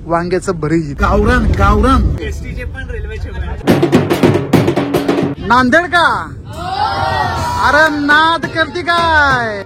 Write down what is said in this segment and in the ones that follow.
वांग्याचं भरीत, गावरान गावरान एसटीचे पण रेल्वेचे नांदेड का? अरे नाद करती काय?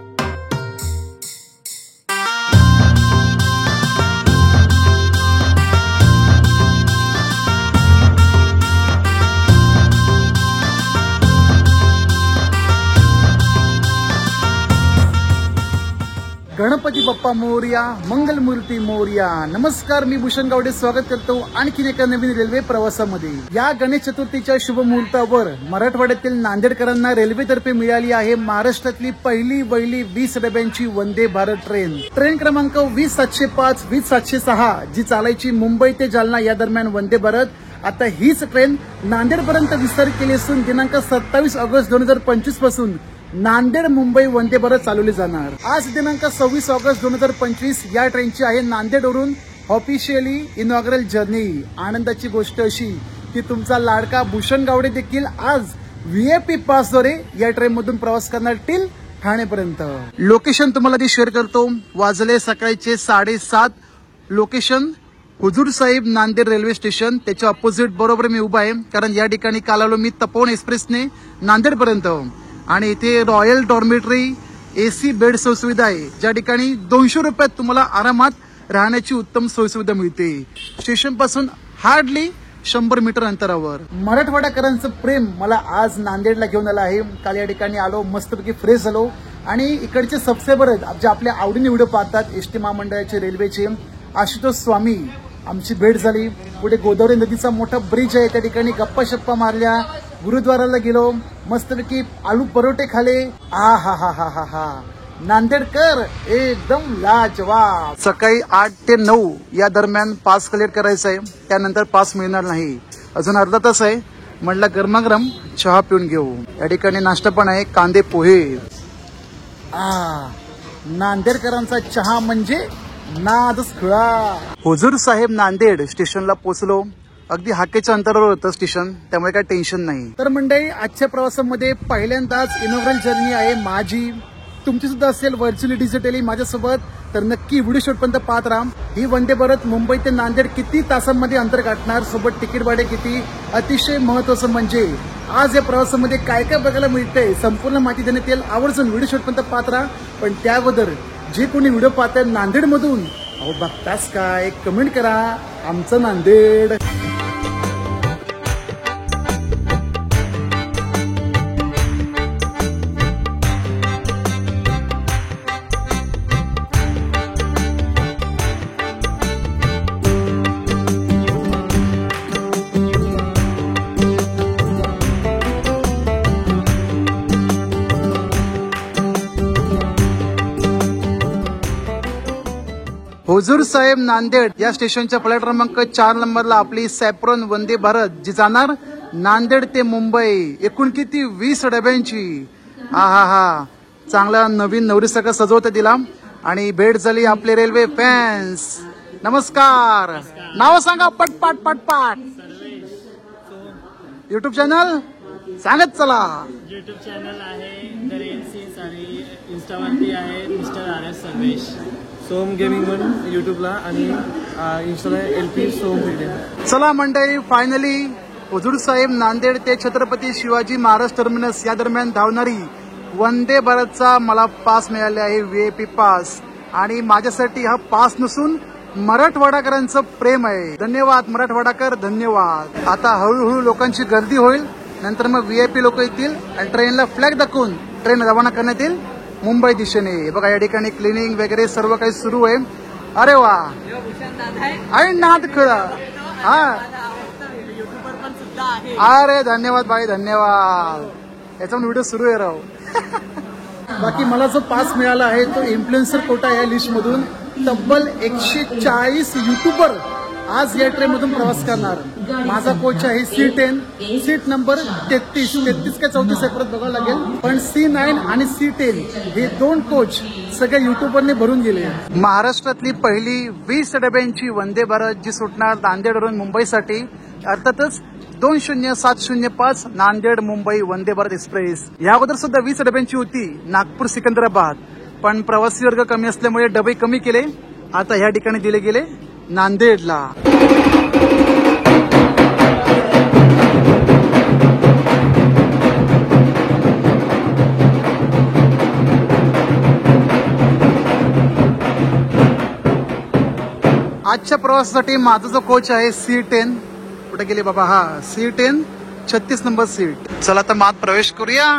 गणपती बाप्पा मोरया, मंगलमूर्ती मोरया. नमस्कार, मी भूषण गावडे स्वागत करतो आणखीन एका नवीन रेल्वे प्रवासामध्ये. या गणेश चतुर्थीच्या शुभ मुहूर्तावर मराठवाड्यातील नांदेडकरांना रेल्वेतर्फे मिळाली आहे महाराष्ट्रातली पहिली वहिली 20 डब्यांची वंदे भारत ट्रेन. ट्रेन क्रमांक 20705, 20706 जी चालायची मुंबई ते जालना या दरम्यान वंदे भारत. आता हीच ट्रेन नांदेडपर्यंत विस्तार केली असून दिनांक 27 ऑगस्ट 2025 पासून नांदेड मुंबई वंदे भारत चालवली जाणार. आज दिनांक 26 ऑगस्ट 2025 या ट्रेनची आहे नांदेडवरून ऑफिशियली इनॉग्रल जर्नी. आनंदाची गोष्ट अशी की तुमचा लाडका भूषण गावडे देखील आज VIP पासद्वारे या ट्रेन मधून प्रवास करणार टिल ठाणेपर्यंत. लोकेशन तुम्हाला ती शेअर करतो. वाजले सकाळचे 7:30. Location Hazur Sahib Nanded railway station. त्याच्या ऑपोजिट बरोबर मी उभा आहे, कारण या ठिकाणी काल आलो मी तपोवन एक्सप्रेसने नांदेड पर्यंत. आणि इथे रॉयल डॉर्मेटरी AC बेड सोयीसुविधा आहे, ज्या ठिकाणी 200 रुपयात तुम्हाला आरामात राहण्याची उत्तम सोयीसुविधा मिळते. स्टेशन पासून हार्डली 100 मीटर अंतरावर. मराठवाडाकरांचं प्रेम मला आज नांदेडला घेऊन आलं आहे. काल या ठिकाणी आलो, मस्तपैकी फ्रेश झालो आणि इकडचे सबस्क्रायबर आहेत जे आपल्या आवडीने व्हिडिओ पाहतात, एसटी महामंडळाचे, रेल्वेचे, आशुतोष स्वामी. आमची भेट झाली. पुढे गोदावरी नदीचा मोठा ब्रिज आहे, त्या ठिकाणी गप्पा शप्पा मारल्या. गुरुद्वाराला गेलो, मस्तपैकी आलू परोठे खाले. हा हा हा हा हा हा नांदेडकर एकदम लाजवाब. सकाळी 8 ते 9 या दरम्यान पास कलेक्ट करायचा आहे, त्यानंतर पास मिळणार नाही. अजून अर्धा तास आहे. म्हटलं गरमागरम चहा पिऊन घेऊ. या ठिकाणी नाश्ता पण आहे, कांदे पोहे. नांदेडकरांचा चहा म्हणजे नादच खुळा. हुजूर साहेब नांदेड स्टेशनला पोहोचलो. अगदी हाकेच्या अंतरावर होतं स्टेशन, त्यामुळे काही टेन्शन नाही. तर मंडळी, आजच्या प्रवासामध्ये पहिल्यांदाच इनॉग्रल जर्नी आहे माझी. तुमची सुद्धा असेल व्हर्च्युअली डिजिटली माझ्यासोबत, तर नक्की व्हिडिओ शेवटपर्यंत पाहत राहा. ही वंदे भारत मुंबई ते नांदेड किती तासांमध्ये अंतर गाठणार, सोबत तिकीट भाडे किती. अतिशय महत्वाचं म्हणजे आज या प्रवासामध्ये काय काय बघायला मिळतंय, संपूर्ण माहिती देण्यात येईल. आवर्जून व्हिडिओ शेवटपर्यंत पाहत राहा. पण त्या अगोदर जे कोणी व्हिडिओ पाहताय नांदेड मधून, अहो बघतास काय, कमेंट करा आमचं नांदेड. हुजूर साहेब नांदेड या स्टेशनच्या प्लॅटफॉर्म क्रमांक 4 नंबरला आपली सॅफ्रॉन वंदे भारत जी जाणार नांदेड ते मुंबई. एकूण किती 20 डब्यांची. हा चांगला नवीन नवरीसारखं सजवतं तिला. आणि भेट झाली आपले रेल्वे फॅन्स. नमस्कार. नाव सांगा पटपाट पटपाट. युट्यूब चॅनल सांगत चला. युट्यूब चॅनल आहे द रेल्सीस आणि इंस्टावरती आहे मिस्टर RS सर्वेश. सोम गेमिंग म्हणून युट्यूबला आणि इंस्टाला LP सोम व्हिडिओ. चला मंडळी, फायनली हुजूर साहेब नांदेड ते छत्रपती शिवाजी महाराज टर्मिनस या दरम्यान धावणारी वंदे भारतचा मला पास मिळाले आहे, VIP पास. आणि माझ्यासाठी हा पास नसून मराठवाडाकरांचं प्रेम आहे. धन्यवाद मराठवाडाकर, धन्यवाद. आता हळूहळू लोकांची गर्दी होईल, नंतर मग VIP लोक येतील आणि ट्रेनला फ्लॅग दाखवून ट्रेन रवाना करण्यात येईल मुंबई दिशेने. बघा या ठिकाणी क्लिनिंग वगैरे सर्व काही सुरू आहे. अरे वा, आहे नाद खळा. अरे धन्यवाद भाई, धन्यवाद. याचा व्हिडिओ सुरू आहे राव. बाकी मला जो पास मिळाला आहे तो इन्फ्लुएन्सर कोटा या लिस्ट मधून. तब्बल 140 युट्यूबर आज या ट्रेन मधून प्रवास करणार. माझा कोच आहे C10, सीट नंबर 33 का 34 आहे परत बघावं लागेल. पण C9 आणि C10 हे 2 कोच सगळ्या युट्यूबरने भरून गेले. महाराष्ट्रातली पहिली 20 डब्यांची वंदे भारत जी सुटणार नांदेडवरून मुंबईसाठी, अर्थातच 20705 नांदेड मुंबई वंदे भारत एक्सप्रेस. या अगोदर सुद्धा 20 डब्यांची होती नागपूर सिकंदराबाद, पण प्रवासी वर्ग कमी असल्यामुळे डबे कमी केले. आता ह्या ठिकाणी दिले गेले नांदेडला. आजच्या प्रवासासाठी माझा जो कोच आहे C10. कुठे गेले बाबा? हा C10 36 नंबर सीट. चला तर मात प्रवेश करूया.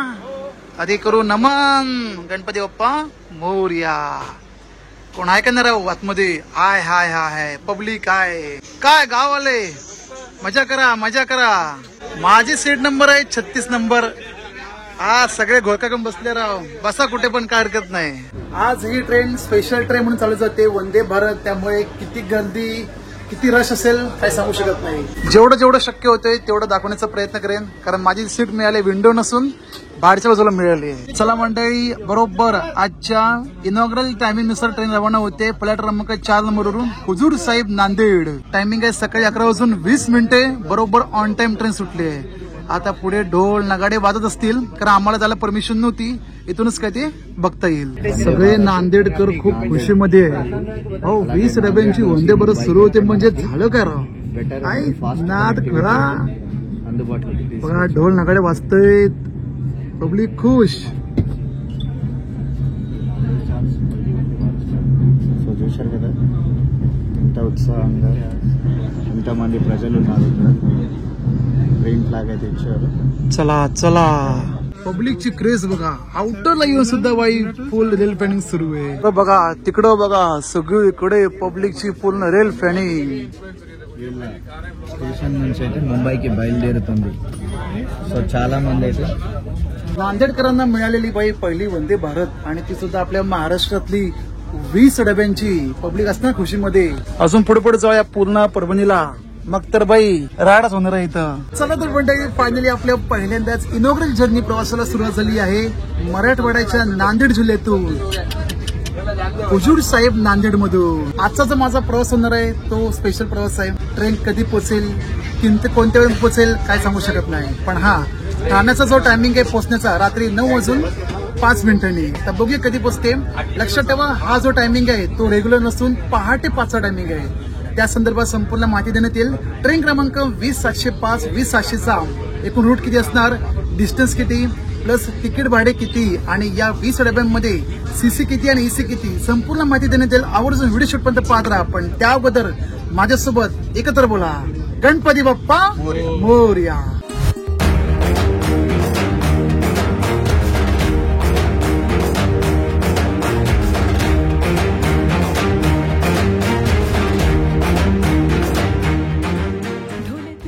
आधी करू नमन गणपती बाप्पा मोरया. कोण आहे का नाही राहू आतमध्ये? हाय हाय हाय पब्लिक आहे काय गाववाले. मजा करा मजा करा. माझी सीट नंबर आहे 36 नंबर. आज सगळे घोळका करून बसले राव. बसा कुठे पण काय हरकत नाही. आज ही ट्रेन स्पेशल ट्रेन म्हणून चालू जाते वंदे भारत. त्यामुळे किती गर्दी किती रश असेल काही सांगू शकत नाही. जेवढं जेवढं शक्य होतंय तेवढं दाखवण्याचा प्रयत्न करेन. कारण माझी सीट मिळाली विंडो नसून बाहेरच्या बाजूला मिळाली. चला मंडळी बरोबर आजच्या इनॉग्रल टायमिंग नुसार ट्रेन रवाना होते. प्लॅटफॉर्म क्रमांक 4 नंबरवरून हुजूर साहेब नांदेड. टायमिंग आहे सकाळी 11:20. बरोबर ऑन टाइम ट्रेन सुटली आहे. आता पुढे ढोल नगाडे वाजत असतील कारण आम्हाला जायला परमिशन नव्हती. इथूनच काय ते बघता येईल. सगळे नांदेडकर खूप खुशीमध्ये आहे. हो 20 डब्यांची वंदे भारत सुरू होते म्हणजे झालं काय राव. नाद खळा बघा ढोल नगाडे वाजतयत. पब्लिक खुश. ఇంత ఉత్సాహంగా ఇంతమంది ప్రజలు ఉన్నారు ఇక్కడ. గ్రీన్ ఫ్లాగ్ అయితే ఇచ్చారు. चला चला पब्लिकची क्रेज बघा. आउटरला येऊन सुद्धा बाई फुल रेल फॅनिंग सुरू आहे. बघा तिकडं बघा सगळीकडे पब्लिकची पूर्ण रेल फॅनिंग. వీళ్ళ స్టేషన్ నుంచి అయితే ముంబైకి బయలుదేరుతుంది. సో చాలా మంది అయితే नांदेडकरांना मिळालेली बाई पहिली वंदे भारत आणि ती सुद्धा आपल्या महाराष्ट्रातली 20 डब्यांची. पब्लिक असणार खुशीमध्ये. अजून पुढे पुढे जाऊया पूर्ण परभणीला. मग तर बाई राडच होणार आहे इथं. चला तर मंडळी फायनली आपल्या पहिल्यांदाच इनॉग्रल जर्नी प्रवासाला सुरुवात झाली आहे. मराठवाड्याच्या नांदेड जिल्ह्यातून हुजूर साहेब नांदेड मधून. आजचा जो माझा प्रवास होणार आहे तो स्पेशल प्रवास आहे. ट्रेन कधी पोहोचेल कोणत्या वेळेत पोहोचेल काय सांगू शकत नाही. पण हा ठाण्याचा जो टायमिंग आहे पोहोचण्याचा रात्री 9:05. तर बघूया कधी पोहोचते. लक्षात ठेवा हा जो टायमिंग आहे तो रेग्युलर नसून पहाटे 5चा टायमिंग आहे. त्या संदर्भात संपूर्ण माहिती देण्यात येईल. ट्रेन क्रमांक 20705 20706चा एकूण रूट किती असणार, डिस्टन्स किती प्लस तिकीट भाडे किती आणि या 20 डब्यांमध्ये सीसी किती आणि ईसी किती संपूर्ण माहिती देण्यात येईल. आवर्जून व्हिडिओ शूट पर्यंत पाहत राहा. पण त्या अगोदर माझ्यासोबत एकत्र बोला गणपती बाप्पा मोरया.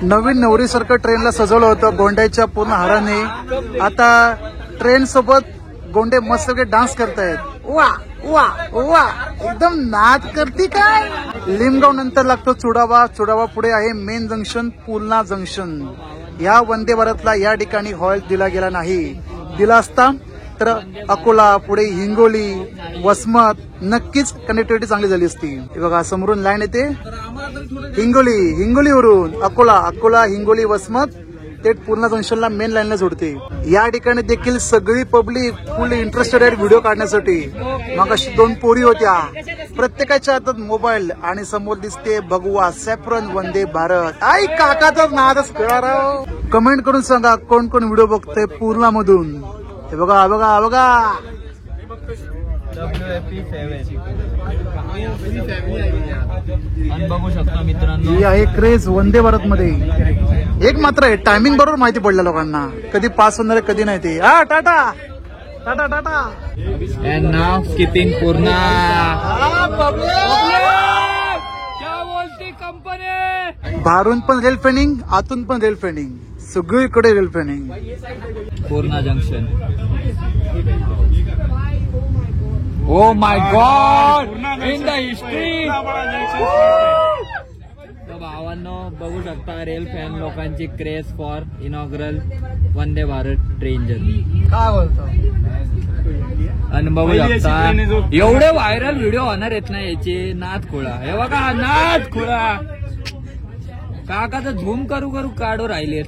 नवीन नवरीसारखं ट्रेनला सजवलं होतं गोंड्याच्या पूर्ण हाराने. आता ट्रेन सोबत गोंडे मस्त डान्स करतायत. वा वा वा एकदम नाद करती काय. लिमगाव नंतर लागतो चुडावा. चुडावा पुढे आहे मेन जंक्शन पूर्णा जंक्शन. या वंदे भारतला या ठिकाणी हॉल्ट दिला गेला नाही. दिला असता तर अकोला पुढे हिंगोली वसमत नक्कीच कनेक्टिव्हिटी चांगली झाली असती. हे बघा समोरून लाईन येते हिंगोलीवरून अकोला हिंगोली वसमत थेट पूर्णा जंक्शनला मेन लाईनला जोडते. या ठिकाणी देखील सगळी पब्लिक फुल इंटरेस्टेड आहे व्हिडिओ काढण्यासाठी. मग अशी 2 पोरी होत्या प्रत्येकाच्या हातात मोबाईल आणि समोर दिसते भगवा सॅफ्रन वंदे भारत. आई काकाचा नादच कळा. कमेंट करून सांगा कोण कोण व्हिडिओ बघतोय पूर्णा मधून. हे बघा बघा बघा बघू शकता मित्रांनो. ही आहे क्रेज वंदे भारत मध्ये. एक मात्र आहे टायमिंग बरोबर माहिती पडलं लोकांना. कधी पास होणार कधी नाही ते. हा Tata Tata Tata. And now skipping Purna. क्या बोलती कंपनी. बाहेरून पण रेल फॅनिंग आतून पण रेल फॅनिंग सगळीकडे rail fanning. Purna junction. Oh my god in the history. भावांनो बघू शकता रेल फॅन लोकांची craze for inaugural Vande Bharat train journey. काय बोलतो. आणि बघू शकता एवढे व्हायरल व्हिडिओ होणार आहेत ना याचे. नाद खोळा हे बघा नाद खोळा. काकाचं झूम करू करू काढू राहिलेत.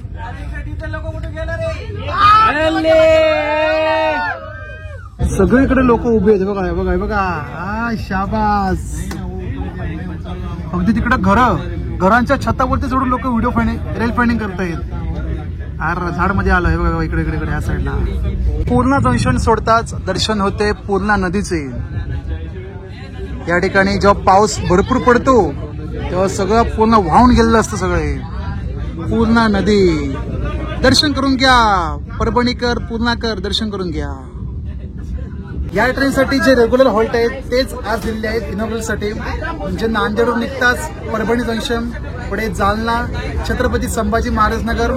सगळीकडे लोक उभे आहेत. बघा बघा बघा. हा शाबास अगदी तिकडे घरांच्या छतावरती चढून लोक व्हिडिओ रेल फायनिंग करतायत. अरे झाड मध्ये आलं हे बघा, इकडे इकडे इकडे या साईडला. पूर्णा जंक्शन सोडताच दर्शन होते पूर्णा नदीचे. या ठिकाणी जेव्हा पाऊस भरपूर पडतो तेव्हा सगळं पूर्ण वाहून गेलेलं असतं. सगळे पूर्णा नदी दर्शन करून घ्या. परभणीकर पूर्णाकर दर्शन करून घ्या. या ट्रेनसाठी जे रेग्युलर हॉल्ट आहेत तेच आज दिलेले आहेत इनॉग्रल साठी. म्हणजे नांदेडवरून निघताच परभणी जंक्शन, पुढे जालना, छत्रपती संभाजी महाराज नगर,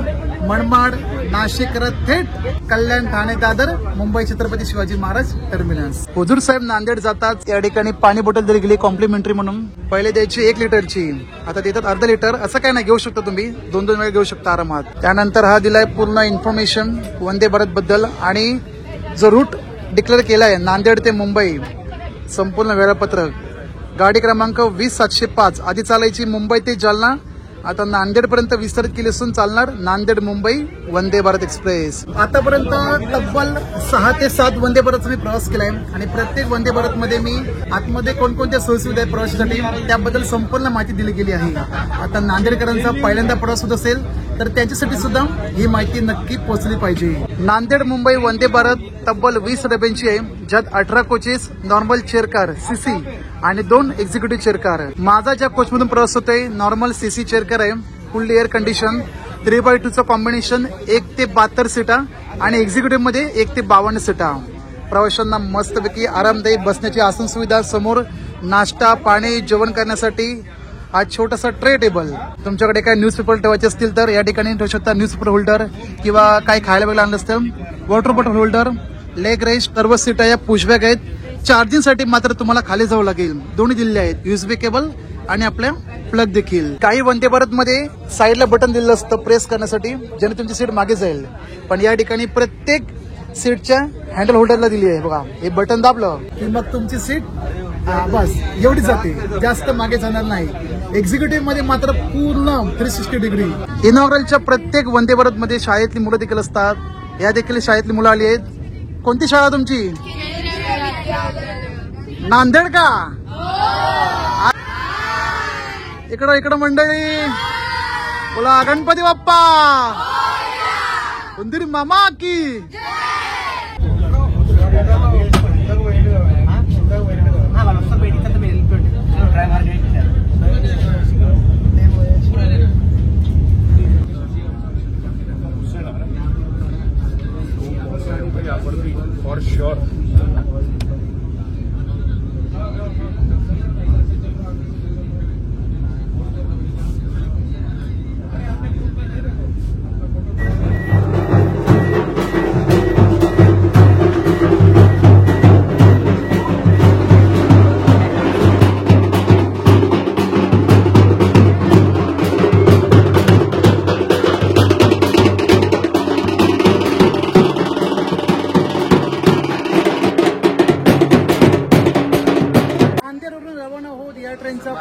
मनमाड, नाशिक करत थेट कल्याण, ठाणे, दादर, मुंबई छत्रपती शिवाजी महाराज टर्मिनस. हुजूर साहेब नांदेड जातात या ठिकाणी पाणी बॉटल दिली गेली कॉम्प्लिमेंटरी म्हणून. पहिले द्यायची 1 लिटरची, आता देतात अर्धा लिटर. असं काय नाही, घेऊ शकता तुम्ही, 2-2 वेळा घेऊ शकता आरामात. त्यानंतर हा दिलाय पूर्ण इन्फॉर्मेशन वंदे भारत बद्दल आणि जो रूट डिक्लेअर केलाय नांदेड ते मुंबई संपूर्ण वेळापत्रक. गाडी क्रमांक 20705 आधी चालायची मुंबई ते जालना, आता नांदेड पर्यंत विस्तारित केली असून चालणार नांदेड मुंबई वंदे भारत एक्सप्रेस. आतापर्यंत तब्बल 6 ते 7 वंदे भारतचा मी प्रवास केलाय आणि प्रत्येक वंदे भारत मध्ये मी आतमध्ये कोणकोणत्या सोयीसुविधा आहेत प्रवासासाठी त्याबद्दल संपूर्ण माहिती दिली गेली आहे. आता नांदेडकरांचा पहिल्यांदा प्रवास होत असेल तर त्यांच्यासाठी सुद्धा ही माहिती नक्की पोहोचली पाहिजे. नांदेड मुंबई वंदे भारत तब्बल 20 डब्यांची आहे, ज्यात 18 coaches, normal chair car CC आणि 2 एक्झिक्युटिव्ह चेअर कार. माझा ज्या कोचमधून प्रवास होतोय नॉर्मल सीसी चेअर कार आहे, फुल्ली एअर कंडिशन, 3x2चं कॉम्बिनेशन, 1 ते 72 सीटा आणि एक्झिक्युटिव्ह मध्ये 1 ते 52 सीटा. प्रवाशांना मस्तपैकी आरामदायी बसण्याची आसन सुविधा, समोर नाश्ता पाणी जेवण करण्यासाठी हा छोटासा ट्रे टेबल. तुमच्याकडे काही न्यूजपेपर ठेवायचे असतील तर या ठिकाणी ठेवू शकता. न्यूजपेपर होल्डर किंवा काही खायला वगैरे आणलं असतं, water bottle holder, leg rest, सर्व सीटा या पुशबॅग आहेत. चार्जिंगसाठी मात्र तुम्हाला खाली जावं लागेल. दोन्ही दिलेले आहेत, USB केबल आणि आपल्या प्लग देखील. काही वंदे भारत मध्ये साईडला बटन दिलेलं असतं प्रेस करण्यासाठी, ज्याने तुमची सीट मागे जाईल. पण या ठिकाणी प्रत्येक सीटच्या हँडल होल्डरला दिली आहे बघा. हे बटन दाबलं की मग तुमची सीट बस एवढी जाते, जास्त मागे जाणार नाही. एक्झिक्युटिव्ह मध्ये मात्र पूर्ण 360 डिग्री. इनॉग्रलच्या प्रत्येक वंदे भारत मध्ये शाळेतली मुलं देखील असतात. या देखील शाळेतली मुलं आली आहेत. कोणती शाळा तुमची? नांदेड का? इकडं मंडळी बोला गणपती बाप्पा, उंदीर मामा की. For sure.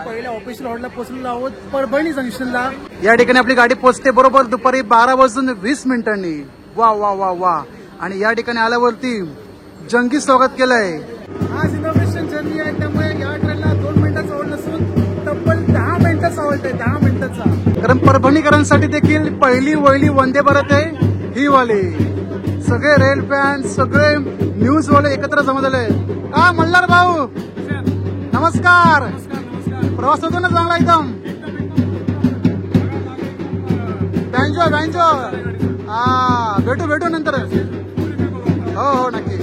पहिल्या ऑफिशियल हॉल्टला पोहोचलेलो आहोत परभणी जंक्शनला. या ठिकाणी आपली गाडी पोहोचते बरोबर दुपारी 12:20. वा वा वा वा. आणि या ठिकाणी आल्यावरती जंगी स्वागत केलंय. आज इनोव्हेशन जर्नी आहे, त्यामुळे या ट्रेनला 2 मिनिटाचा हॉल्ट नसून तब्बल 10 मिनिटाचा हॉल्ट आहे, 10 मिनिटाचा. कारण परभणीकरांसाठी देखील पहिली वहिली वंदे भारत आहे ही वाली. सगळे रेल फॅन, सगळे न्यूज वाले एकत्र जमा झाले. हा मल्हार भाऊ नमस्कार. प्रवास होतो ना चांगला एकदम? बँजो हा भेटू नंतर. हो नक्की.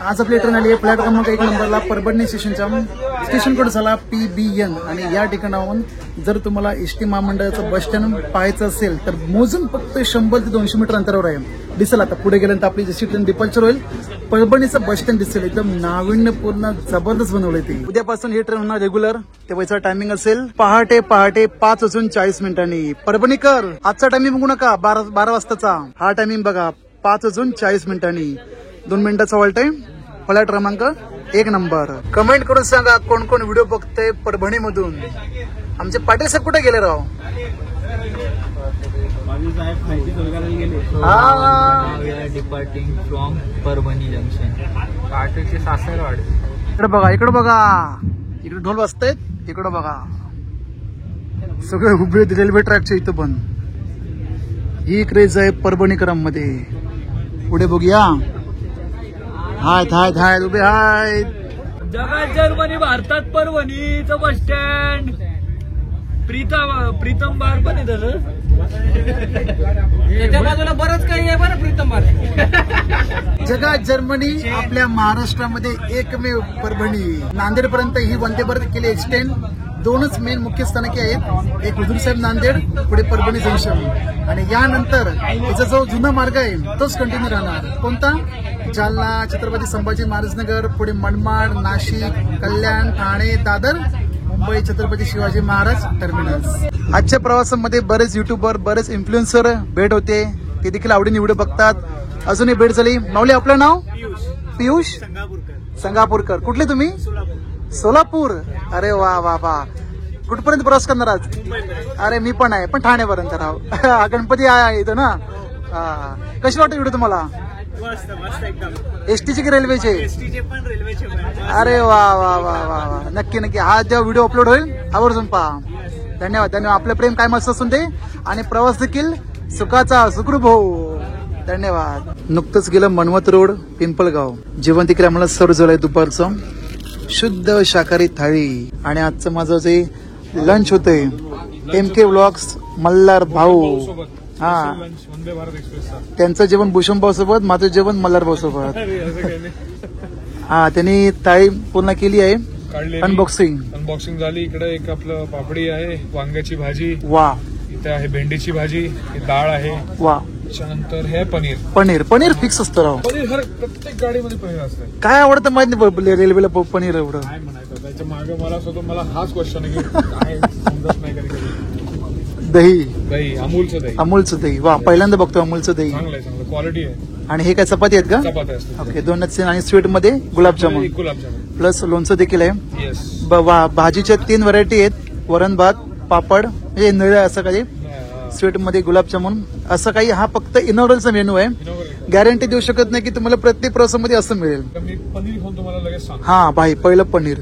आज आपली ट्रेन आली आहे प्लॅटफॉर्म क्रमांक 1 नंबरला परभणी स्टेशनच्या. स्टेशन कोड झाला PBN. आणि या ठिकाणाहून जर तुम्हाला एसटी महामंडळाचं बस स्टँड पाहायचं असेल तर मोजून फक्त 100 ते 200 मीटर अंतरावर आहे. दिसेल आता पुढे गेल्यानंतर आपली जशी ट्रेन डिपार्चर होईल परभणीचं बस स्टँड दिसेल. एकदम नाविन्यपूर्ण जबरदस्त बनवलंय ते. उद्यापासून ही ट्रेन होणार रेग्युलर. तेव्हाचा टायमिंग असेल पहाटे 5:40 परभणीकर आजचा टायमिंग बघू नका, 12 वाजताचा हा टायमिंग बघा. 5:40 2 मिनिटाचा हॉल्ट आहे. फ्लाईट क्रमांक एक नंबर. कमेंट करून सांगा कोण कोण व्हिडिओ बघतंय परभणी मधून. आमचे पाटील साहेब कुठे गेले राव? Departing from Parbhani junction. पाटीलचे सासरवाड. इकडे बघा, इकडे बघा, इकडे ढोल वाजतायत. इकडे बघा सगळे उभे रेल्वे ट्रॅकच्या इथं पण. ही क्रेज आहे परभणीकरांमध्ये. पुढे बघूया. हायत हायत हायत उभे हायत. जगात जर्मनी, भारतात परभणीचं बस स्टँड. प्रीतम बार पण आहे तसं. त्याच्या बाजूला बरंच काही आहे बरं. प्रीतम बार. जगात जर्मनी, आपल्या महाराष्ट्रामध्ये एकमेव परभणी. नांदेड पर्यंत ही वंदे भारत केली एक्सटेंड. दोनच मेन मुख्य स्थानके आहेत, एक हुजूर साहेब नांदेड, पुढे परभणी जंक्शन. आणि यानंतर त्याचा जो जुना मार्ग आहे तोच कंटिन्यू राहणार. कोणता? जालना, छत्रपती संभाजी महाराजनगर, पुढे मनमाड, नाशिक, कल्याण, ठाणे, दादर, मुंबई, छत्रपती शिवाजी महाराज टर्मिनस. आजच्या प्रवासामध्ये बरेच युट्यूबर, बरेच इन्फ्लुएन्सर भेट होते. ते देखील आवडीने व्हिडिओ बघतात. अजूनही भेट झाली. माऊली, आपलं नाव? पियुष संगापूरकर. कुठले तुम्ही? सोलापूर. अरे वा वा वा. कुठपर्यंत प्रवास करणार आज? अरे मी पण आहे, पण ठाण्यापर्यंत राव. गणपती आहे इथं ना. कशी वाटते व्हिडिओ तुम्हाला? एसटीचे की रेल्वेचे? अरे वा वा वा वा वा. नक्की नक्की. हा जेव्हा व्हिडिओ अपलोड होईल आवर्जून पहा. धन्यवाद धन्यवाद. आपलं प्रेम काय मस्त असून दे आणि प्रवास देखील सुखाचा सुखरूप हो. धन्यवाद. नुकतंच गेलं मनवत रोड, पिंपळगाव. जेवण तिकडे आम्हाला सर्व झालंय दुपारचं. शुद्ध शाकाहारी थाळी. आणि आजचं माझं जे लंच होतंय MK व्लॉग्स मल्हार भाऊ. हा, त्यांचं जेवण भूषण भाऊ सोबत, माझं जेवण मल्हार भाऊ सोबत. हा, त्यांनी थाळी पूर्ण केली आहे. अनबॉक्सिंग झाली. इकडे एक आपलं पापडी आहे, वांग्याची भाजी. वा. इथे आहे भेंडीची भाजी, डाळ आहे. वा. त्याच्यानंतर हे पनीर. पनीर फिक्स असतं राव. पनीर हर प्रत्येक गाडीमध्ये पनीर असतं. काय आवडतं माहित नाही रेल्वेला पनीर एवढं. काय म्हणायचं त्याच्या मागे मला हाच क्वेश्चन आहे की काय समजत नाही कधी कधी. दही अमूलचं दही. वा, पहिल्यांदा बघतो अमूलचं दही. चांगलं क्वालिटी आहे. आणि हे काय चपाती आहेत का? चपाती असते. ओके. दोनच. आणि स्वीट मध्ये गुलाबजामुन प्लस लोणचं देखील आहे. येस. भाजीच्या 3 व्हरायटी आहेत, वरण भात, पापड, म्हणजे नळ्या असं काही. स्वीट मध्ये गुलाबजामुन असं काही. हा फक्त इनॉर्डरचा मेनू आहे. गॅरंटी देऊ शकत नाही की तुम्हाला प्रत्येक प्रवासामध्ये असं मिळेल. मी पनीर खाऊन तुम्हाला लगेच सांग. हा भाई, पहिलं पनीर.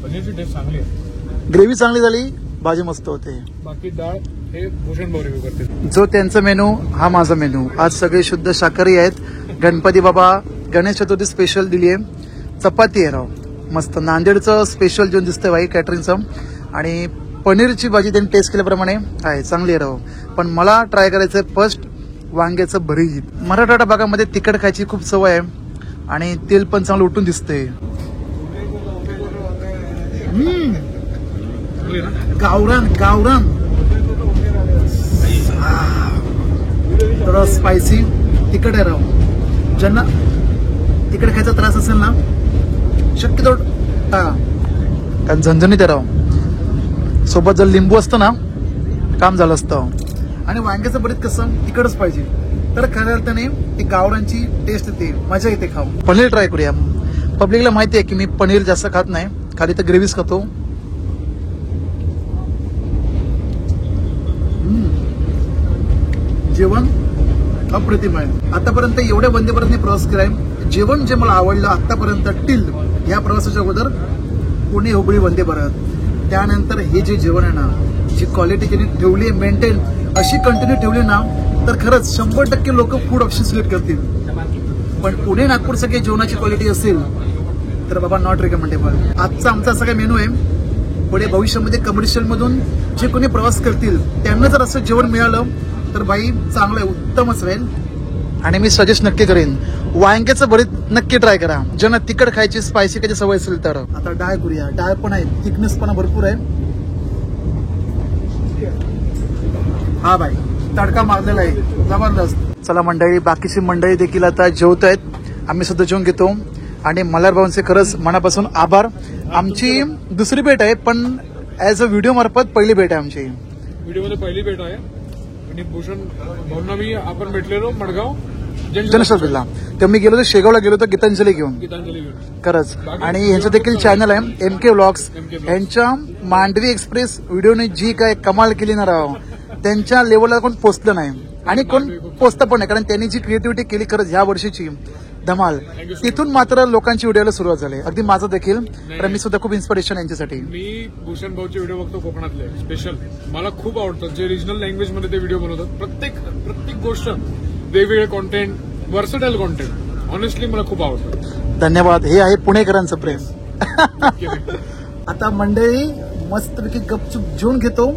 पनीरची टेस्ट चांगली आहे. ग्रेव्ही चांगली झाली, भाजी मस्त होते. बाकी डाळ हे भूषण भाऊ रिव्ह्यू करते. जो त्यांचा मेनू, हा माझा मेनू. आज सगळे शुद्ध शाकाहारी आहेत. गणपती बाबा गणेश चतुर्थी स्पेशल दिली आहे. चपाती आहे राव मस्त. नांदेडचं स्पेशल जे दिसतंय भाई कॅटरिंगचं. आणि पनीरची भाजी त्यांनी टेस्ट केल्याप्रमाणे आहे, चांगली आहे राव. पण मला ट्राय करायचं फर्स्ट वांग्याचं भरीत. मराठवाडा भागामध्ये तिखट खायची खूप सवय आहे आणि तेल पण चांगलं उठून दिसतंय. गावरान थोडं स्पायसी तिखट आहे राव. ज्यांना तिखट खायचा त्रास असेल ना, शक्यतो कारण झणझणीत आहे राव. सोबत जर लिंबू असतं ना, काम झालं असतं. आणि वांग्याचं भरीत कसं तिखटच पाहिजे, तर खऱ्या अर्थाने ती गावरांची टेस्ट येते, मजा येते खाऊ. पनीर ट्राय करूया. पब्लिकला माहिती आहे की मी पनीर जास्त खात नाही, खाली तर ग्रेव्हीच खातो. जेवण अप्रतिम आहे. आतापर्यंत एवढ्या वंदे भारतने प्रवास केलाय. जेवण जे मला आवडलं आतापर्यंत टिल या प्रवासाच्या अगोदर पुणे हुबळी वंदे भारत, त्यानंतर हे जे जेवण आहे ना, जी क्वालिटी त्यांनी ठेवली आहे मेंटेन, अशी कंटिन्यू ठेवली ना, तर खरंच 100% लोक फूड ऑप्शन सिलेक्ट करतील. पण पुणे नागपूर सगळे जेवणाची क्वालिटी असेल तर बाबा नॉट रिकमेंडेबल. आजचा आमचा असा काय मेनू आहे. पुढे भविष्यामध्ये कमर्शियल मधून जे कोणी प्रवास करतील त्यांना जर असं जेवण मिळालं तर बाई चांगलं आहे, उत्तमच राहील. आणि मी सजेस्ट नक्की करेन, वांग्याचं भरीत नक्की ट्राय करा. ज्यांना तिखट खायची, स्पायसी खायची सवय असेल तर. आता डाळ करूया. डाळ पण आहे, थिकनेस पण भरपूर आहे. हा बाई, तडका मारलेला आहे जबरदस्त. चला मंडळी, बाकीची मंडळी देखील आता जेवत आहेत. आम्ही सुद्धा जेवून घेतो. आणि मल्हार भाऊंचे खरंच मनापासून आभार. आमची दुसरी भेट आहे, पण ऍज अ व्हिडिओ मार्फत पहिली भेट आहे आमची. व्हिडिओमध्ये पहिली भेट आहे. आणि भूषण भाऊंना मी आपण भेटलेलो मडगाव जनशताब्दीला. तेव्हा मी गेलो होतो शेगावला गेलो होतो गीतांजली घेऊन गीतांजली घेऊन. खरंच. आणि ह्यांचं देखील चॅनल आहे MK व्लॉग्स. यांच्या मांडवी एक्सप्रेस व्हिडिओने जी काय कमाल केली ना राव, त्यांच्या लेवलला कोण पोचलं नाही आणि कोण पोचतं पण नाही, कारण त्यांनी जी क्रिएटिव्हिटी केली खरंच ह्या वर्षीची धमाल, तिथून मात्र लोकांची व्हिडिओला सुरुवात झाली. अगदी माझं देखील, कारण मी सुद्धा खूप इन्स्पिरेशन यांच्यासाठी. मी भूषण भाऊचे व्हिडिओ बघतो कोकणातले स्पेशल, मला खूप आवडतात. जे रिजनल लँग्वेज मध्ये ते व्हिडिओ बनवतात, प्रत्येक गोष्ट वेगवेगळे कॉन्टेंट, वर्सटाईल कॉन्टेंट. ऑनेस्टली मला खूप आवडतं. धन्यवाद. हे आहे पुणेकरांचं प्रेम. आता मंडळी मस्तपैकी गपचूप जेवून घेतो.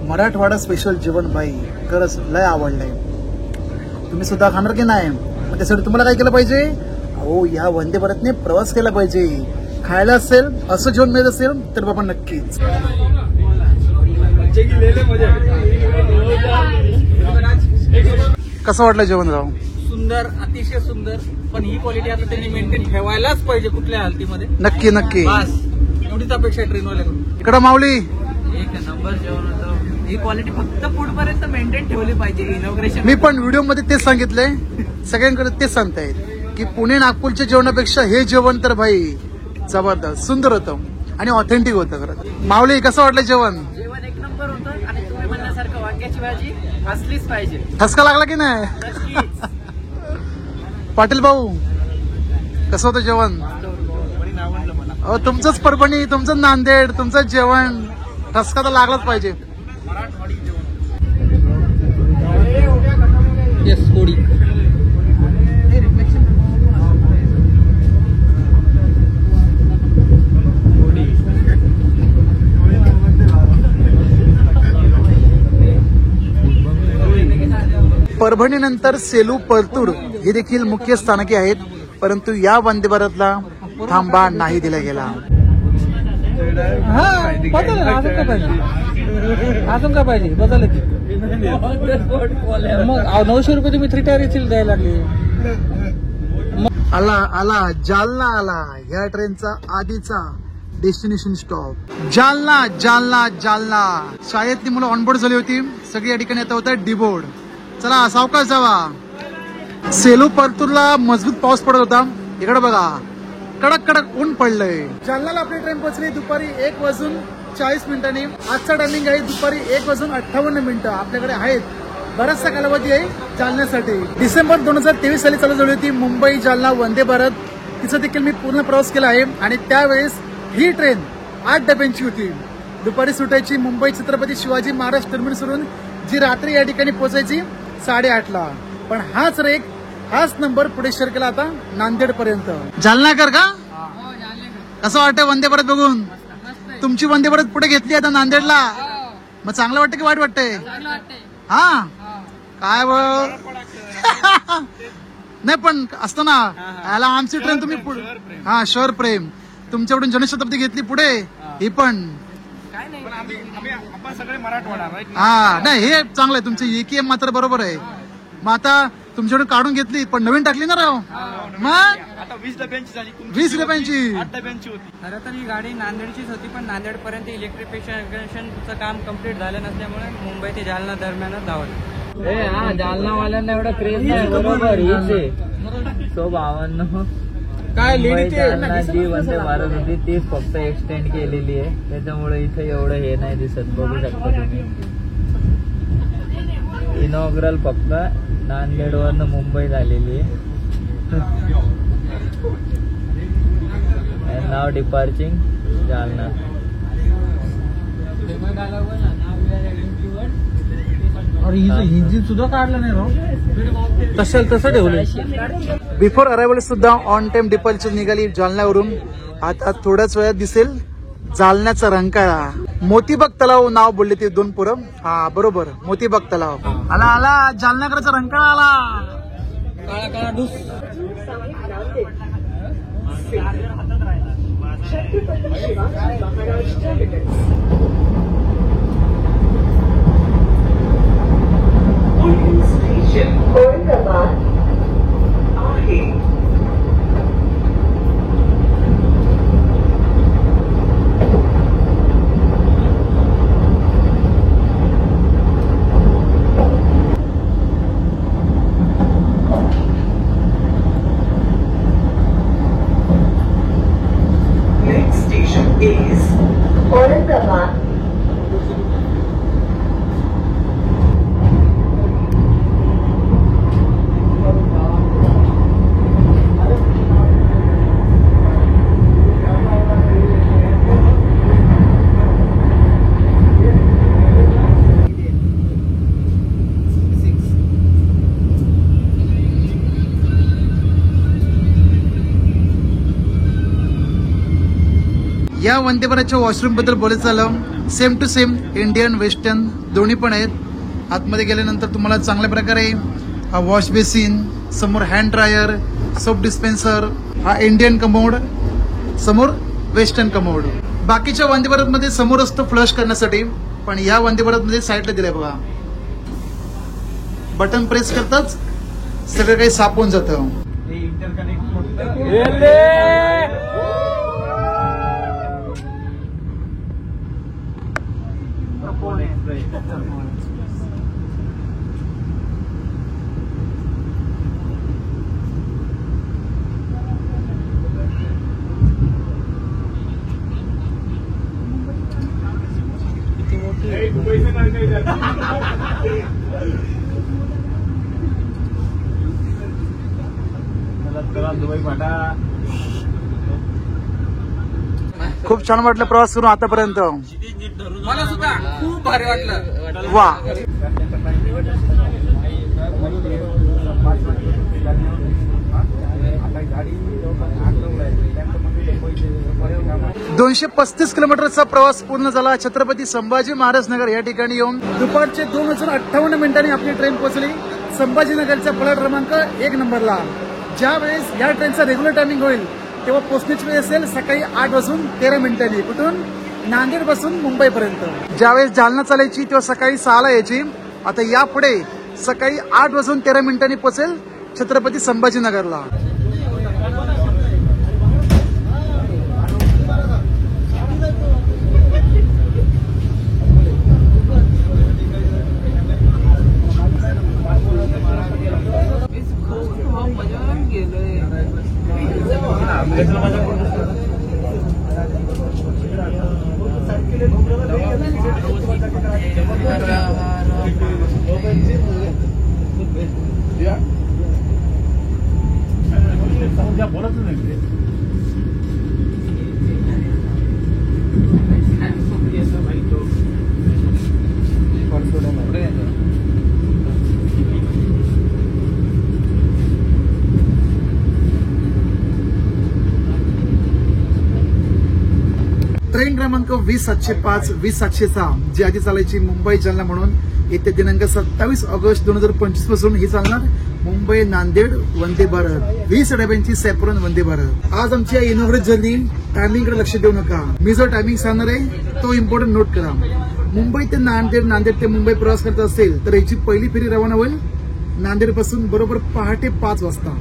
मराठवाडा स्पेशल जेवण भाई खरंच लय आवडलंय. तुम्ही सुद्धा खाणार की नाही? मग त्यासाठी तुम्हाला काय केलं पाहिजे? अहो या वंदे भारतने प्रवास केला पाहिजे. खायला असेल असं जेवण मिळत असेल तर बाबा नक्कीच. कसं वाटलं जेवण राव? सुंदर, अतिशय सुंदर. पण ही क्वालिटी आता त्यांनी मेंटेन ठेवायलाच पाहिजे कुठल्या हालतीमध्ये. नक्की नक्की. बस एवढीच अपेक्षा आहे ट्रेनवाल्याकडून. इकडं माऊली एक नंबर जेवण होतं. ही क्वालिटी फक्त पुढपर्यंत मेंटेन ठेवली पाहिजे. इनॉग्रेशन मी पण व्हिडिओ मध्ये तेच सांगितलंय, सगळ्यांकडे तेच सांगतायत की पुणे नागपूरच्या जेवणापेक्षा हे जेवण तर भाई जबरदस्त सुंदर होतं आणि ऑथेंटिक होतं. खरं माऊली कसं वाटलं जेवण? जेवण एक नंबर होतं आणि तुम्ही म्हणण्यासारखं वांग्याची भाजी असलीच पाहिजे. ठसका लागला की नाही? नक्कीच. पाटील भाऊ कसं होतं जेवण? आवडलं मला. अहो तुमचंच परभणी, तुमचं नांदेड, तुमचं जेवण, ठसका तर लागलाच पाहिजे. येस कोडी. परभणीनंतर सेलू, परतूर हे देखील मुख्य स्थानके आहेत, परंतु या वंदे भारतला थांबा नाही दिला गेला. अजून का पाहिजे बदल. मग 900 रुपये तुम्ही 3 टायर येथील द्यायला लागले. आला आला जालना आला. या ट्रेनचा आधीचा डेस्टिनेशन स्टॉप जालना. जालना जालना. शाळेतली मुलं ऑनबोर्ड झाली होती, सगळी या ठिकाणी आता होतं डिबोर्ड. चला सावकाश जावा. सेलू परतूरला मजबूत पाऊस पडत होता. इकडे बघा कडक कडक ऊन पडलंय. जालन्याला आपली ट्रेन पोहोचली दुपारी 1:40. आजचा टायमिंग आहे दुपारी 1:58. आपल्याकडे आहेत बराचसा कालावधी आहे जालन्यासाठी. डिसेंबर 2023 साली चालू झाली होती मुंबई जालना वंदे भारत. तिचा देखील मी पूर्ण प्रवास केला आहे आणि त्यावेळेस ही ट्रेन 8 डब्यांची होती. दुपारी सुटायची मुंबई छत्रपती शिवाजी महाराज टर्मिनसवरून, जी रात्री या ठिकाणी पोहोचायची 8:30ला. पण हाच नंबर पुढे शेअर केला आता नांदेड पर्यंत. जालनाकर का? कसं वाटतं वंदे भारत बघून? तुमची वंदे भारत पुढे घेतली आता नांदेडला, मग चांगलं वाटतं की वाईट वाटतंय? हा काय नाही पण असतं ना, याला आमची ट्रेन तुम्ही पुढे. हा शहर प्रेम. तुमच्याकडून जनशताब्दी घेतली पुढे, ही पण आपण सगळे मराठवाडा. हा नाही हे चांगलं आहे तुमचं. EKM मात्र बरोबर आहे. मग आता तुमच्याकडून काढून घेतली पण नवीन टाकली ना राव. मग आता 20 डब्यांची झाली. 20 डब्यांची. 8 डब्यांची होती. खरं तर ही गाडी नांदेडचीच होती, पण नांदेड पर्यंत इलेक्ट्रिफिकेशनचं काम कम्प्लीट झालं नसल्यामुळे मुंबई ते जालना दरम्यानच धावलं. हा जालनावाल्यांना एवढा क्रेज नाही. बरोबर हीच आहे. सो 52 काय मुंबई जालना जी वंदे भारत होती तीच फक्त एक्सटेंड केलेली आहे, त्याच्यामुळे इथे एवढं हे नाही दिसत. बघू शकता तुम्ही इनॉग्रल फक्त नांदेडवरनं मुंबई झालेली आहे. नाव डिपार्चिंग जालना. इंजिन सुद्धा काढलं नाही राव, तसं ठेवलं. बिफोर अरायवल सुद्धा ऑन टाइम डिपार्चर निघाली जालन्यावरून. आता थोड्याच वेळात दिसेल जालन्याचा रंकाळा. मोतीबाग तलाव नाव बोलले ते 2 पुरं. हा बरोबर मोतीबाग तलाव. आला आला जालन्याकरचा रंकाळा आला. काळा काळा डूस. औरंगाबाद आहे. औरंगाबाद या वंदे भारतच्या वॉशरूम बद्दल बोलायचं झालं, same to same Indian western दोन्ही पण आहेत. आतमध्ये गेल्यानंतर तुम्हाला चांगल्या प्रकारे हा वॉश बेसिन, समोर हँड ड्रायर, सोप डिस्पेन्सर, हा इंडियन कमोड, समोर वेस्टर्न कमोड. बाकीच्या वंदे भारतमध्ये समोर असतो फ्लश करण्यासाठी, पण या वंदे भारतमध्ये साईडला दिलंय बघा. बटन प्रेस करताच सगळं काही साफ होऊन जातं. खूप छान वाटलं प्रवास करून आतापर्यंत. मला सुद्धा खूप भारी वाटलं. वा, $235 किलोमीटरचा प्रवास पूर्ण झाला. छत्रपती संभाजी महाराज नगर या ठिकाणी येऊन दुपारचे 2:58 मिनिटांनी आपली ट्रेन पोहोचली संभाजीनगरच्या पलट क्रमांक 1 नंबरला. ज्या वेळेस या ट्रेनचा रेग्युलर टायमिंग होईल तेव्हा पोहोचण्याची वेळ असेल सकाळी 8:13 कुठून? नांदेड पासून मुंबईपर्यंत. ज्यावेळेस जालना चालायची तेव्हा सकाळी 6ला यायची. आता यापुढे सकाळी 8:13 पोहोचेल छत्रपती संभाजीनगरला. ट्रेन क्रमांक 20705, 20706 जी आधी चालायची मुंबई जालना म्हणून येत्या दिनांक 27 ऑगस्ट 2025 पासून ही चालणार मुंबई नांदेड वंदे भारत 20 डब्यांची सेपरन वंदे भारत. आज आमची इनॉग्रेट जर्नी. टायमिंगकडे लक्ष देऊ नका. मी जो टायमिंग सांगणार आहे तो इम्पॉर्टंट नोट करा. मुंबई ते नांदेड, नांदेड ते मुंबई प्रवास करत असेल तर याची पहिली फेरी रवाना होईल नांदेड पासून बरोबर पहाटे 5 वाजता.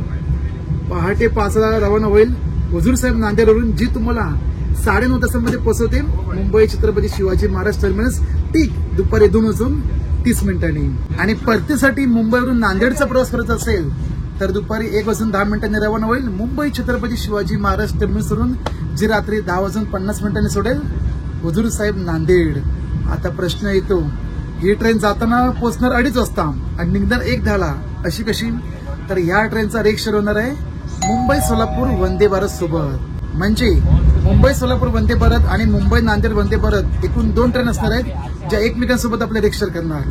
पहाटे 5ला रवाना होईल हुजूर साहेब नांदेडवरून, जी तुम्हाला 9:30 तासांमध्ये पोहोचवते मुंबई छत्रपती शिवाजी महाराज टर्मिनस ठीक दुपारी 2:30. आणि परतीसाठी मुंबईवरून नांदेडचा प्रवास करायचा असेल तर दुपारी 1:10 रवाना होईल मुंबई छत्रपती शिवाजी महाराज टर्मिनसवरून, जी रात्री 10:50 सोडेल हुजूर साहेब नांदेड. आता प्रश्न येतो, ही ट्रेन जाताना पोहोचणार 2:30 वाजता आणि निघणार 1:10ला, अशी कशी? तर या ट्रेनचा रेक शेअर होणार आहे मुंबई सोलापूर वंदे भारत सोबत. म्हणजे मुंबई सोलापूर वंदे भारत आणि मुंबई नांदेड वंदे भारत एकूण 2 ट्रेन असणार आहेत ज्या एकमेकांसोबत आपले रेक शेअर करणार.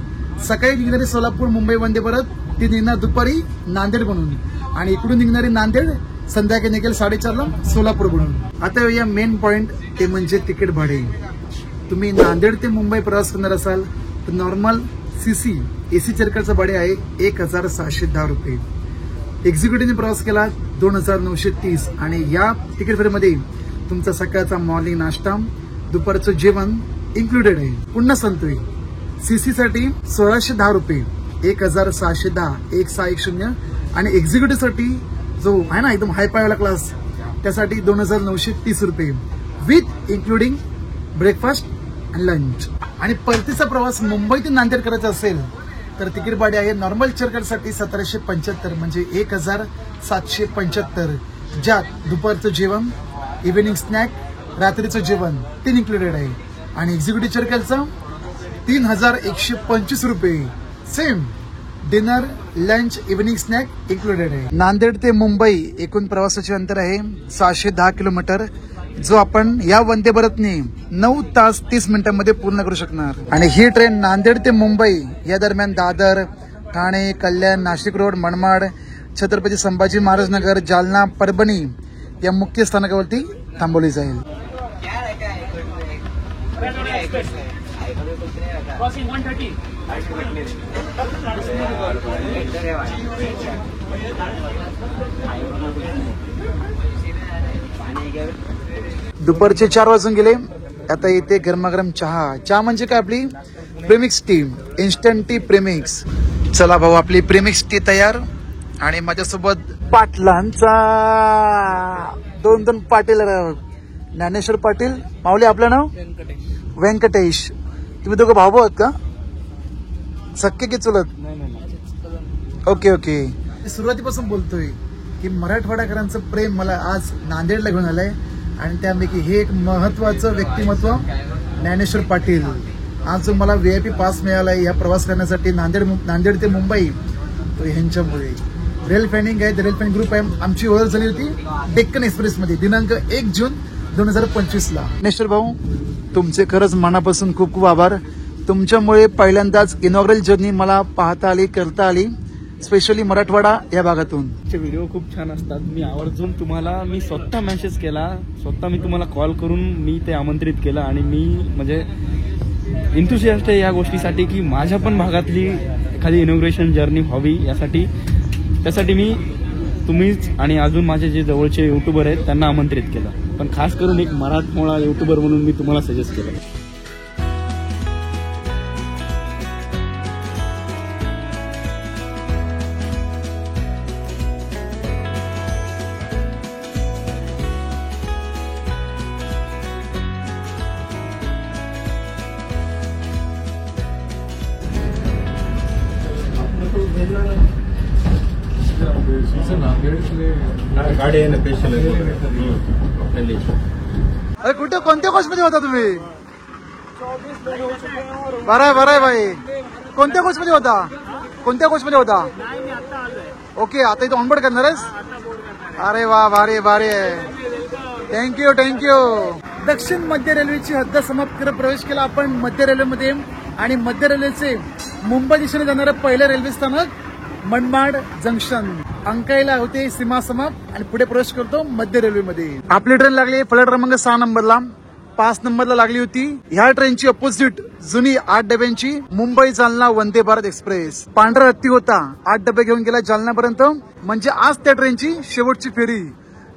सकाळी निघणारी सोलापूर मुंबई वंदे भारत ती निघणार दुपारी नांदेड बनून, आणि इकडून निघणारी नांदेड संध्याकाळी निघेल 4:30ला सोलापूर बनून. आता या मेन पॉइंट ते म्हणजे तिकीट भाडे. तुम्ही नांदेड ते मुंबई प्रवास करणार असाल तर नॉर्मल सीसी एसी चेअरकारचं भाडे आहे 1,610 रुपये. एक्झिक्युटिव्हने प्रवास केला 2,930. आणि या तिकीट फेरीमध्ये तुमचा सकाळचा मॉर्निंग नाश्ता, दुपारचं जेवण इन्क्लुडेड आहे. पुन्हा सांगतोय, सीसी साठी 1,610 रुपये, 1,610, 1,610. आणि एक्झिक्युटिव्ह साठी जो आहे ना एकदम हाय पायवाला क्लास त्यासाठी 2,930 रुपये विथ इन्क्लुडिंग ब्रेकफास्ट आणि लंच. आणि परतीचा प्रवास मुंबई ते नांदेड करायचा असेल तर तिकीट भाडे आहे नॉर्मल चेअरकारसाठी 1,775 म्हणजे 1,775, ज्यात दुपारचं जेवण, इव्हिनिंग स्नॅक, रात्रीचं जेवण तीन इन्क्लुडेड आहे. आणि एक्झिक्युटिव्ह सर्कलचा 3125 रुपये. Same dinner, lunch, evening snack included आहे. नांदेड ते मुंबई एकूण प्रवासाचे अंतर आहे 610 किलोमीटर, जो आपण या वंदे भारतने 9 तास 30 मिनिटांमध्ये पूर्ण करू शकणार. आणि ही ट्रेन नांदेड ते मुंबई या दरम्यान दादर, ठाणे, कल्याण, नाशिक रोड, मनमाड, छत्रपती संभाजी महाराज नगर, जालना, परभणी या मुख्य स्थानकावरती थांबवली जाईल. दुपारचे 4 वाजून गेले. आता येते गरमागरम चहा. चहा म्हणजे काय? आपली premix T, instant T premix. चला भाऊ, आपली प्रेमिक्स टी तयार. आणि माझ्यासोबत पाटलांचा 2 पाटील, ज्ञानेश्वर पाटील. माऊली, आपलं नाव? व्यंकटेश. तुम्ही दोघं भाऊ आहात का? सक्के की चुलत? Okay okay. सुरुवातीपासून बोलतोय की मराठवाडाकरांचं प्रेम मला आज नांदेडला घेऊन आलंय. आणि त्यापैकी हे एक महत्वाचं व्यक्तिमत्व ज्ञानेश्वर पाटील. आज जो मला VIP पास मिळालाय या प्रवास करण्यासाठी नांदेड ते मुंबई, तो ह्यांच्यामुळे. रेल फॅनिंग आहे, रेल फॅनिंग ग्रुप आहे. आमची ओळख झाली होती डेक्कन एक्सप्रेस मध्ये दिनांक 1 जून 2025 ला. ज्ञानेश्वर भाऊ, तुमचे खरंच मनापासून खूप खूप आभार. तुमच्यामुळे पहिल्यांदाच इनॉग्रल जर्नी मला पाहता आली, करता आली, स्पेशली मराठवाडा या भागातून. व्हिडिओ खूप छान असतात. मी आवर्जून तुम्हाला स्वतः मेसेज केला, स्वतः मी तुम्हाला कॉल करून मी ते आमंत्रित केलं. आणि मी म्हणजे इंथुसियास्ट आहे या गोष्टीसाठी की माझ्या पण भागातली एखादी इनॉग्रेशन जर्नी व्हावी यासाठी. त्यासाठी मी तुम्हीच आणि अजून माझे जे जवळचे युट्यूबर आहेत त्यांना आमंत्रित केलं. पण खास करून एक मराठमोळा युट्यूबर म्हणून मी तुम्हाला सजेस्ट केलं. अरे कुठे, कोणत्या कोच मध्ये होता तुम्ही? बरं आहे भाई. कोणत्या कोच मध्ये होता? ओके, आता इथे ऑनबोर्ड करणार आहेस? अरे वा, भारी आहे. थँक्यू. दक्षिण मध्य रेल्वेची हद्द समाप्त करत प्रवेश केला आपण मध्य रेल्वेमध्ये. आणि मध्य रेल्वेचे मुंबई दिशेने जाणारं पहिलं रेल्वे स्थानक मनमाड जंक्शन. अंकाईला होते सीमा समाप्त आणि पुढे प्रवेश करतो मध्य रेल्वेमध्ये. आपली ट्रेन लागली फलट क्रमांक 6 नंबरला. 5 नंबरला लागली होती. ह्या ट्रेनची अपोजिट जुनी 8 डब्यांची मुंबई जालना वंदे भारत एक्सप्रेस. पांढरा हत्ती होता, 8 डबे घेऊन गेला जालनापर्यंत. म्हणजे आज त्या ट्रेनची शेवटची फेरी.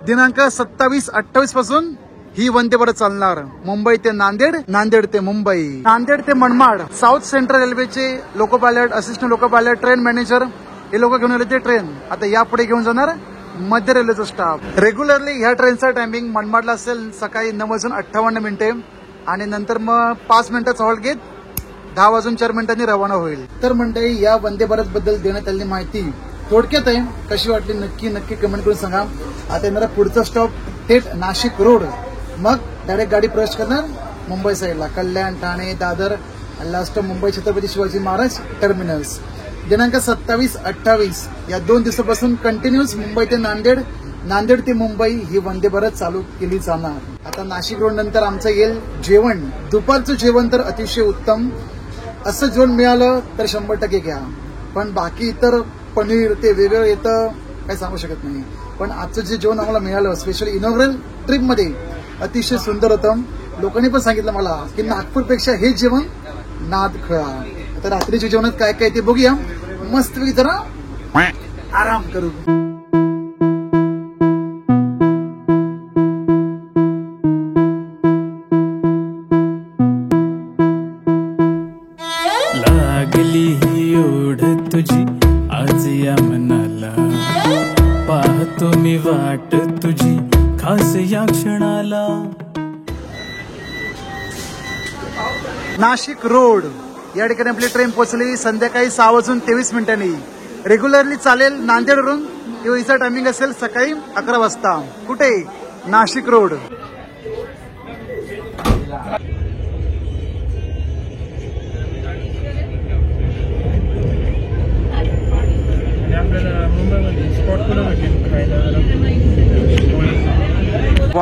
दिनांक 27-28 पासून ही वंदे भारत चालणार. मुंबई ते नांदेड, नांदेड ते मुंबई, नांदेड ते मनमाड. साऊथ सेंट्रल रेल्वेचे loco pilot, assistant loco pilot, train manager हे लोक घेऊन आले ते ट्रेन. आता यापुढे घेऊन जाणार मध्य रेल्वेचा स्टाफ. रेग्युलरली ह्या ट्रेनचा टायमिंग मनमाडला असेल सकाळी 9:58 आणि नंतर मग 5 मिनिटाचा हॉल्ट घेत 10:04 रवाना होईल. तर मंडळी, या वंदे भारत बद्दल देण्यात आलेली माहिती थोडक्यात आहे. कशी वाटली नक्की कमेंट करून सांगा. आता येणारा पुढचा स्टॉप थेट नाशिक रोड. मग डायरेक्ट गाडी प्रवेश करणार मुंबई साईडला, कल्याण, ठाणे, दादर, लास्ट मुंबई छत्रपती शिवाजी महाराज टर्मिनल्स. दिनांक 27-28 या 2 दिवसापासून कंटिन्युअस मुंबई ते नांदेड, नांदेड ते मुंबई ही वंदे भारत चालू केली जाणार. आता नाशिक रोड नंतर आमचं येईल जेवण. दुपारचं जेवण तर अतिशय उत्तम. असं जेवण मिळालं तर 100% घ्या. पण बाकी इतर पनीर ते वेगळं येतं, काही सांगू शकत नाही. पण आजचं जे जेवण आम्हाला मिळालं स्पेशली इनॉग्रल ट्रिपमध्ये अतिशय सुंदर होतं. लोकांनी पण सांगितलं मला की नागपूरपेक्षा हे जेवण नाद खळा. आता रात्रीच्या जेवणात काय काय ते बघूया. मस्तपैकी जरा आराम करू. लागली ही ओढ तुझी आज या मनाला, पाहतो मी वाट तुझी खास या क्षणाला. नाशिक रोड या ठिकाणी आपली ट्रेन पोहोचली संध्याकाळी 6:23. रेग्युलरली चालेल नांदेडवरून. हिचा टायमिंग असेल सकाळी 11 वाजता. कुठे? नाशिक रोड.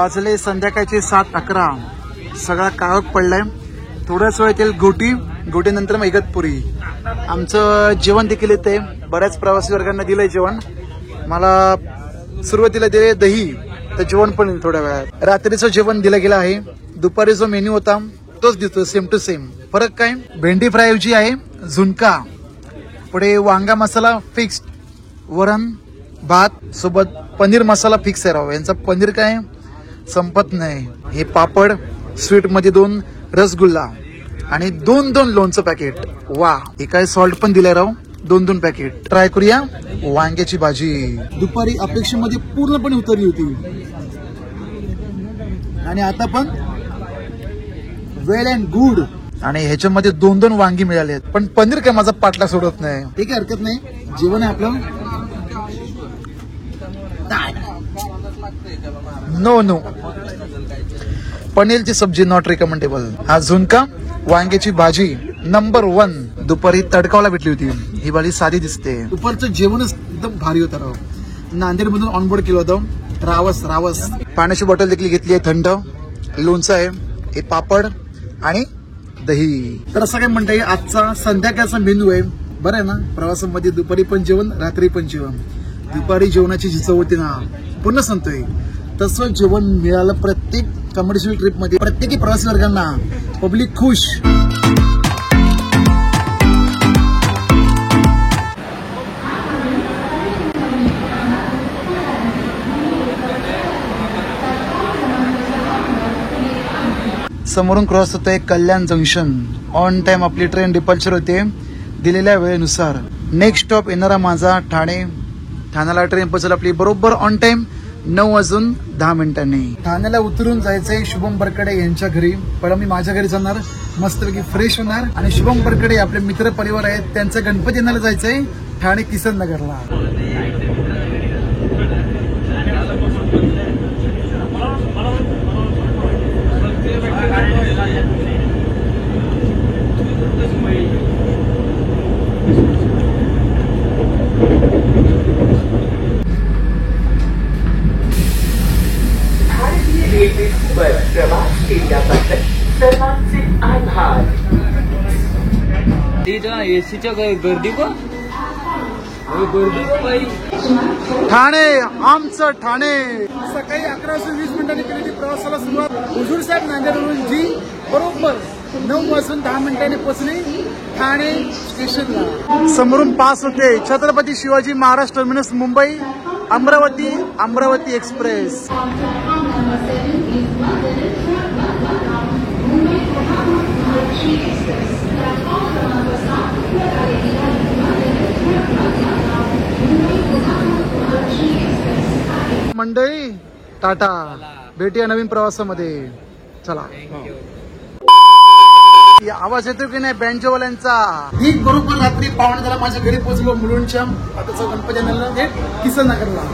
वाजले संध्याकाळचे 7:11. सगळा काळोख पडलाय. थोड्याच वेळ येतील गोटीनंतर मग इगतपुरी. आमचं जेवण देखील येते. बऱ्याच प्रवासी वर्गांना दिलंय जेवण. मला सुरुवातीला दिले दही, तर जेवण पण येईल थोड्या वेळात. रात्रीचं जेवण दिलं गेलं आहे. दुपारी जो मेन्यू होता तोच दिसतो, सेम टू सेम. फरक काय, भेंडी फ्राय जी आहे झुणका, पुढे वांगा मसाला फिक्स्ड, वरण भात सोबत पनीर मसाला फिक्स आहे. राव यांचा पनीर काय संपत नाही. हे पापड, स्वीट मध्ये 2 रसगुल्ला आणि 2 लोणचं पॅकेट. वा, हे काय सॉल्ट पण दिलंय राव. 2 पॅकेट. ट्राय करूया. वांग्याची भाजी दुपारी अपेक्षेमध्ये पूर्णपणे उतरली होती आणि आता पण वेल अँड गुड. आणि ह्याच्यामध्ये 2 वांगी मिळाले आहेत. पण पनीर काय माझा पाटला सोडत नाही. ते काय हरकत नाही, जेवण आहे आपलं. नो पनीरची सब्जी नॉट रिकमेंडेबल. हा झुणका, वांग्याची भाजी नंबर 1 दुपारी तडकावला भेटली होती. ही भाजी साधी दिसते. दुपारचं जेवणच एकदम भारी होतं राव. नांदेड मधून ऑनबोर्ड केलं होतं. रावस पाण्याची बॉटल देखील घेतली आहे थंड. लोणचं आहे, हे पापड आणि दही. तर असं काय म्हणता येईल, आजचा संध्याकाळचा मेनू आहे. बरं आहे ना, प्रवासामध्ये दुपारी पण जेवण, रात्री पण जेवण. दुपारी जेवणाची जी चव होती ना, पुन्हा सांगतोय तसं जेवण मिळालं प्रत्येक कमर्शियल ट्रिप मध्ये. प्रत्येकी प्रवासी वर्गांना पब्लिक खुश. समोरून क्रॉस होतोय कल्याण जंक्शन. ऑन टाइम आपली ट्रेन डिपार्चर होते दिलेल्या वेळेनुसार. नेक्स्ट स्टॉप येणारा माझा ठाणे. ठाण्याला ट्रेन पोहोचेल आपली बरोबर ऑन टाइम 9:10. ठाण्याला उतरून जायचंय शुभम बरकडे यांच्या घरी. पहिला मी माझ्या घरी जाणार, मस्तपैकी फ्रेश होणार आणि शुभम बरकडे आपले मित्र परिवार आहेत त्यांचं गणपती येण्याला जायचंय ठाणे किसन नगरला. प्रवास केल्याबद्दल सर्वांचे आभार. एसीच्या गर्दी का गर्दी बाई. ठाणे आमचं ठाणे. सकाळी 11:20 केलेली प्रवासाला सुरुवात. हुजूर साहेब नांदेडवरून जी बरोबर 9:10 पोहोचली ठाणे स्टेशनला. समोरून पास होते छत्रपती शिवाजी महाराज टर्मिनस मुंबई अमरावती एक्सप्रेस. मंडळी टाटा, भेटूया नवीन प्रवासामध्ये. चला. आवाज येतो की नाही बँजोवाल्यांचा. ही बरोबर रात्री 9:15 माझ्या घरी पोहोचलो मुलुंडच्या. आता गणपती आणला किसन नगरला.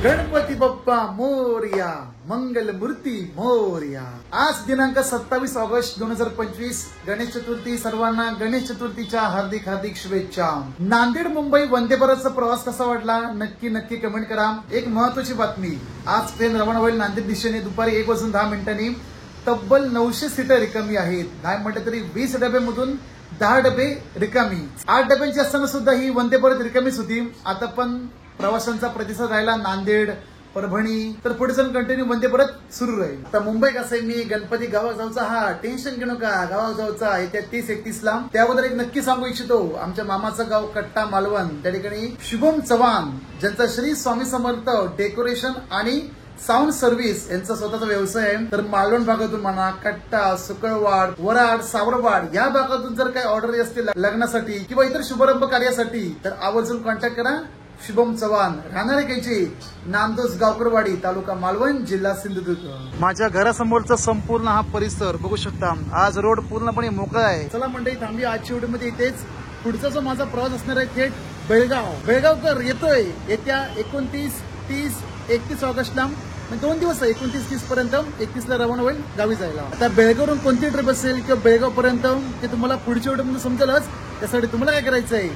गणपती बाप्पा मोरया, मंगल मूर्ती मोरया. आज दिनांक 27 ऑगस्ट 2025 गणेश चतुर्थी. सर्वांना गणेश चतुर्थीच्या हार्दिक शुभेच्छा. नांदेड मुंबई वंदे भारतचा प्रवास कसा वाटला नक्की कमेंट करा. एक महत्वाची बातमी, आज ट्रेन रवाना होईल नांदेड दिशेने दुपारी 1:10. तब्बल 900 सीटर रिकामी आहेत. नाही म्हटलं तरी 20 डब्यामधून 10 डबे रिकामी. 8 डब्यांची असताना सुद्धा ही वंदे भारत रिकामीच होती. आता पण प्रवाशांचा प्रतिसाद राहिला. नांदेड, परभणी, तर पुढे जाऊन कंटिन्यू वंदे भारत सुरू राहील. आता मुंबई कसं आहे, मी गणपती गावात जाऊचा, हा टेन्शन घेऊ नका, गावात जाऊचा येत्या 30-31 त्याबद्दल एक नक्की सांगू इच्छितो. आमच्या मामाचं गाव कट्टा मालवण, त्या ठिकाणी शुभम चव्हाण ज्यांचा श्री स्वामी समर्थ डेकोरेशन आणि साऊंड सर्व्हिस यांचा स्वतःचा व्यवसाय आहे. तर मालवण भागातून म्हणा, कट्टा, सुकळवाड, वराड, सावरवाड या भागातून जर काही ऑर्डर असतील लग्नासाठी किंवा इतर शुभारंभ कार्यासाठी तर आवर्जून कॉन्टॅक्ट करा. शुभम चव्हाण, राहणारे कैची, नामदोस गावकरवाडी, तालुका मालवण, जिल्हा सिंधुदुर्ग. माझ्या घरासमोरचा संपूर्ण हा परिसर बघू शकता. आज रोड पूर्णपणे मोकळा आहे. चला मंडळी, थांबूया आजच्या व्हिडिओमध्ये इथेच. पुढचा जो माझा प्रवास असणार आहे थेट बेळगावकर येतोय येत्या 29, 30, 31 ऑगस्टला. 2 दिवस 29-30 पर्यंत. 31ला रवाना होईल गावी जायला. आता बेळगावरून कोणती ट्रिप असेल किंवा बेळगाव पर्यंत ते तुम्हाला पुढच्या व्हिडिओ मध्ये समजेलच. त्यासाठी तुम्हाला काय करायचं आहे,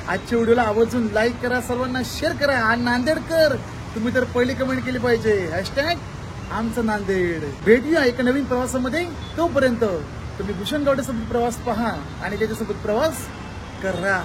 आजच्या व्हिडिओला आवर्जून लाईक करा, सर्वांना शेअर करा. आणि नांदेडकर तुम्ही तर पहिली कमेंट केली पाहिजे हॅशटॅग आमचं नांदेड. भेटूया एका नवीन प्रवासामध्ये. तोपर्यंत तुम्ही भूषण गावडेसोबत प्रवास पहा आणि त्याच्यासोबत प्रवास करा.